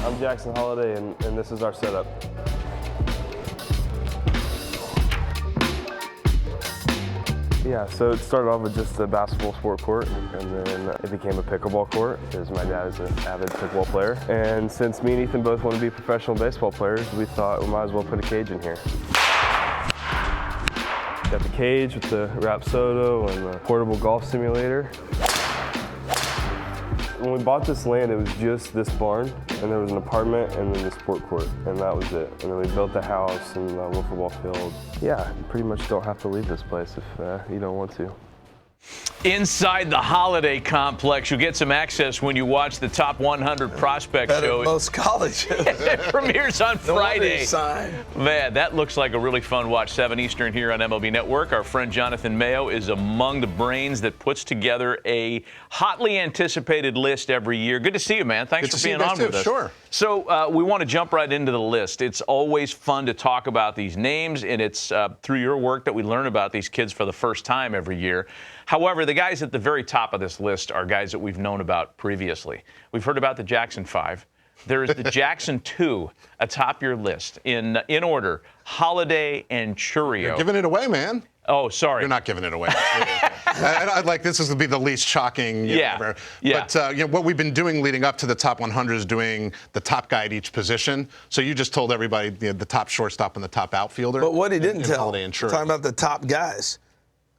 I'm Jackson Holiday, and this is our setup. Yeah, so it started off with just a basketball sport court, and then it became a pickleball court because my dad is an avid pickleball player. And since me and Ethan both want to be professional baseball players, we thought we might as well put a cage in here. Got the cage with the Rapsodo and the portable golf simulator. When we bought this land, it was just this barn, and there was an apartment and then the sport court, and that was it. And then we built the house and the wiffle ball field. Yeah, you pretty much don't have to leave this place if you don't want to. Inside the Holiday Complex, you'll get some access when you watch the Top 100 Prospect Better Show. than most colleges. It premieres on Friday. Sign. Man, that looks like a really fun watch. 7 Eastern here on MLB Network. Our friend Jonathan Mayo is among the brains that puts together a hotly anticipated list every year. Good to see you, man. Thanks for being on with us. Sure. So we want to jump right into the list. It's always fun to talk about these names, and it's through your work that we learn about these kids for the first time every year. However, the guys at the very top of this list are guys that we've known about previously. We've heard about the Jackson 5. There is the Jackson 2 atop your list in order, Holiday and Churio. You're giving it away, man. Oh, sorry. You're not giving it away. I'd like this is to be the least shocking. Yeah. But what we've been doing leading up to the top 100 is doing the top guy at each position. So you just told everybody the top shortstop and the top outfielder. But what he didn't tell, Holiday and Churio. talking about the top guys.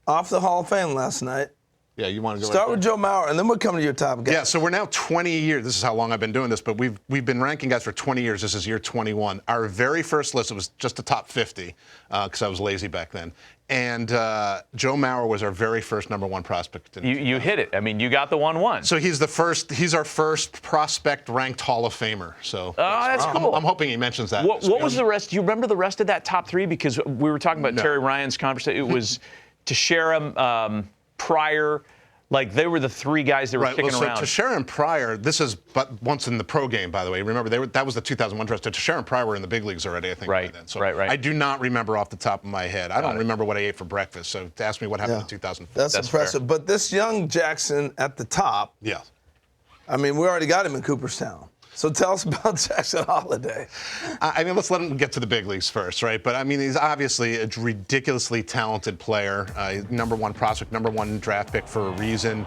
Off the Hall of Fame last night. Yeah, you want to go Start right with Joe Mauer, and then we'll come to your top guys. Yeah, so we're now 20 years. This is how long I've been doing this, but we've been ranking guys for 20 years. This is year 21. Our very first list, it was just the top 50 because I was lazy back then. And Joe Mauer was our very first number one prospect. You hit it. I mean, you got the 1-1. So he's our first prospect ranked Hall of Famer. So that's cool. I'm hoping he mentions that. What was the rest? Do you remember the rest of that top 3? Because we were talking about Terry Ryan's conversation. It was Teixeira, Pryor. Like, they were the 3 guys that were kicking around. Teixeira and Pryor, this is but once in the pro game, by the way. Remember, that was the 2001 draft. Teixeira and Pryor were in the big leagues already, I think, by then. So right. I do not remember off the top of my head. I don't remember what I ate for breakfast, so to ask me what happened in 2004. That's impressive. Fair. But this young Jackson at the top, I mean, we already got him in Cooperstown. So tell us about Jackson Holiday. I mean, let's let him get to the big leagues first, right? But, I mean, he's obviously a ridiculously talented player. Number one prospect, number one draft pick for a reason.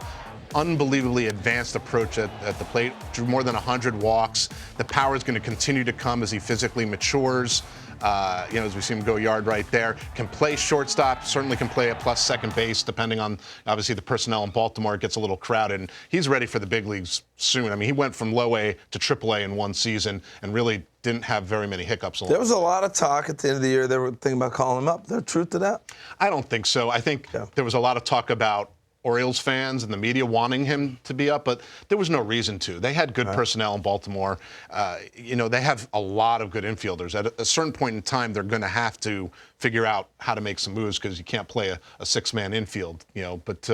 Unbelievably advanced approach at the plate. Drew more than 100 walks. The power is going to continue to come as he physically matures. As we see him go yard right there. Can play shortstop, certainly can play a plus second base, depending on, obviously, the personnel in Baltimore. It gets a little crowded, and he's ready for the big leagues soon. I mean, he went from low A to triple A in one season and really didn't have very many hiccups along. There was a lot of talk at the end of the year. They were thinking about calling him up. Is there truth to that? I don't think so. I think there was a lot of talk about Orioles fans and the media wanting him to be up, but there was no reason to. They had good personnel in Baltimore. They have a lot of good infielders. At a certain point in time, they're going to have to figure out how to make some moves because you can't play a 6-man infield. But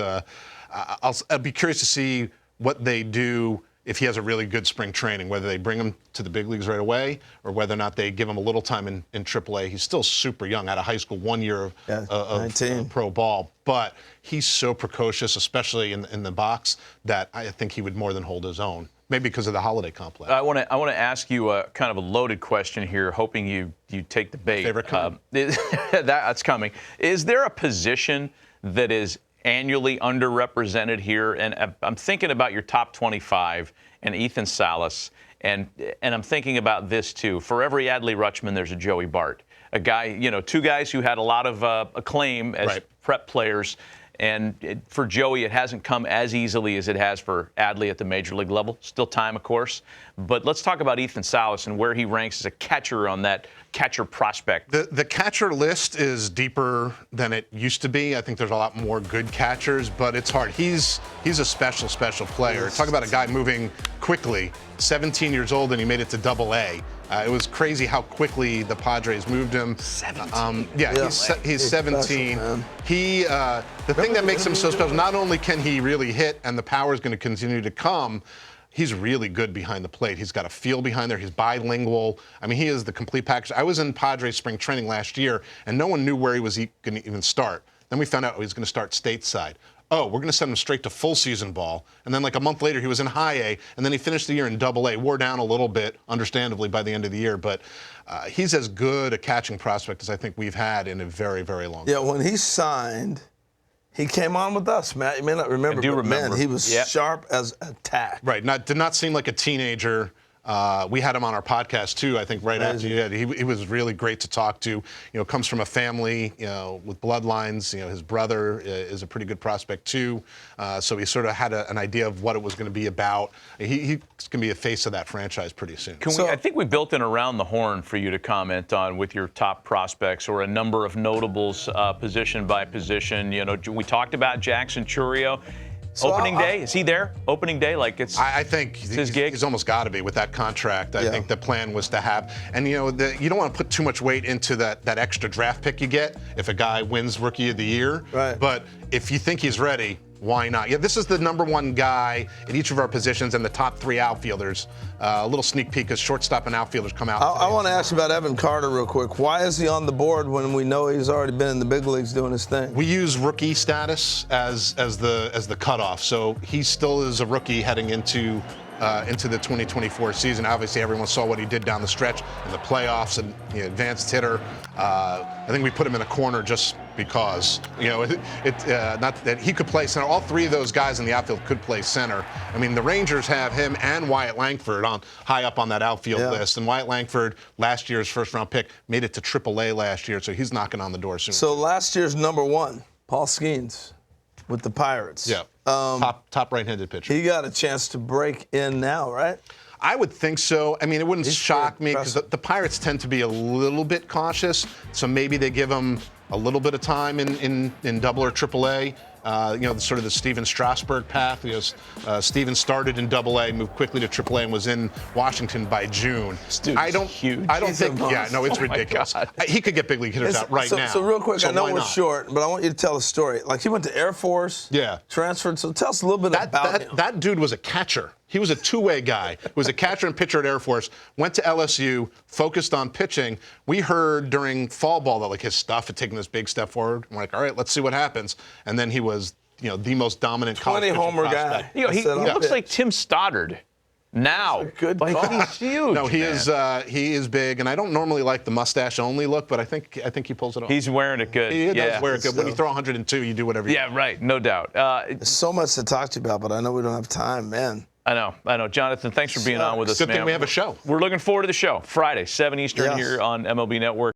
I'll be curious to see what they do if he has a really good spring training, whether they bring him to the big leagues right away or whether or not they give him a little time in AAA. He's still super young, out of high school, 1 year of pro ball. But he's so precocious, especially in the box, that I think he would more than hold his own. Maybe because of the Holiday complex. I want to ask you a kind of a loaded question here, hoping you take the bait. Favorite comment? That's coming. Is there a position that is annually underrepresented here? And I'm thinking about your top 25 and Ethan Salas, and I'm thinking about this too. For every Adley Rutschman, there's a Joey Bart, a guy, 2 guys who had a lot of acclaim as prep players. And for Joey, it hasn't come as easily as it has for Adley at the major league level. Still time, of course. But let's talk about Ethan Salas and where he ranks as a catcher on that catcher prospect. The catcher list is deeper than it used to be. I think there's a lot more good catchers, but it's hard. He's a special player. Talk about a guy moving quickly. 17 years old, and he made it to Double A. It was crazy how quickly the Padres moved him. 17. He's 17. The thing that makes him so special, not only can he really hit, and the power is going to continue to come, he's really good behind the plate. He's got a feel behind there. He's bilingual. I mean, he is the complete package. I was in Padres spring training last year, and no one knew where he was going to even start. Then we found out he was going to start stateside. oh, we're going to send him straight to full season ball. And then like a month later, he was in high A, and then he finished the year in double A. Wore down a little bit, understandably, by the end of the year. But he's as good a catching prospect as I think we've had in a very, very long time. Yeah, when he signed, he came on with us, Matt. You may not remember, but man, he was sharp as a tack. Right. Did not seem like a teenager. We had him on our podcast too. I think right after he was really great to talk to. You know, comes from a family, you know, with bloodlines. You know, his brother is a pretty good prospect too. So he sort of had an idea of what it was going to be about. He's going to be a face of that franchise pretty soon. I think we built in around the horn for you to comment on with your top prospects or a number of notables, position by position. You know, we talked about Jackson Chourio. So opening day, is he there? Opening day, like I think his gig. He's almost got to be with that contract. I think the plan was to have, and you know, you don't want to put too much weight into that extra draft pick you get if a guy wins Rookie of the Year. Right. But if you think he's ready, why not? Yeah, this is the #1 guy at each of our positions and the top 3 outfielders. A little sneak peek as shortstop and outfielders come out. I want to ask you about Evan Carter real quick. Why is he on the board when we know he's already been in the big leagues doing his thing? We use rookie status as the cutoff. So he still is a rookie heading into the 2024 season. Obviously, everyone saw what he did down the stretch in the playoffs and advanced hitter. I think we put him in a corner just because, you know, not that he could play center. All 3 of those guys in the outfield could play center. I mean, the Rangers have him and Wyatt Langford on high up on that outfield list. And Wyatt Langford, last year's first-round pick, made it to AAA last year, so he's knocking on the door soon. So last year's #1, Paul Skeens with the Pirates. Yeah, top right-handed pitcher. He got a chance to break in now, right? I would think so. I mean, it wouldn't shock me because the Pirates tend to be a little bit cautious, so maybe they give him a little bit of time in Double or AAA. You know, sort of the Steven Strasburg path. Because Steven started in Double-A, moved quickly to AAA, and was in Washington by June. Huge. I don't think. Yeah, no, it's ridiculous. He could get big league hitters out right now. So real quick, I know we're short, but I want you to tell a story. Like he went to Air Force. Yeah. Transferred. So tell us a little bit about him. That dude was a catcher. He was a two-way guy. He was a catcher and pitcher at Air Force. Went to LSU, focused on pitching. We heard during fall ball that like his stuff had taken this big step forward. We're like, all right, let's see what happens. And then he was, you know, the most dominant college 20-homer guy. You know, he looks like Tim Stoddard. Now, good like call. he's huge. No, he is big, and I don't normally like the mustache-only look, but I think he pulls it off. He's wearing it good. He does wear it good. When you throw 102, you do whatever you want. Yeah, right, no doubt. There's so much to talk to you about, but I know we don't have time, man. I know. Jonathan, thanks for being on with us, Good man. thing we have a show. We're looking forward to the show. Friday, 7 Eastern here on MLB Network.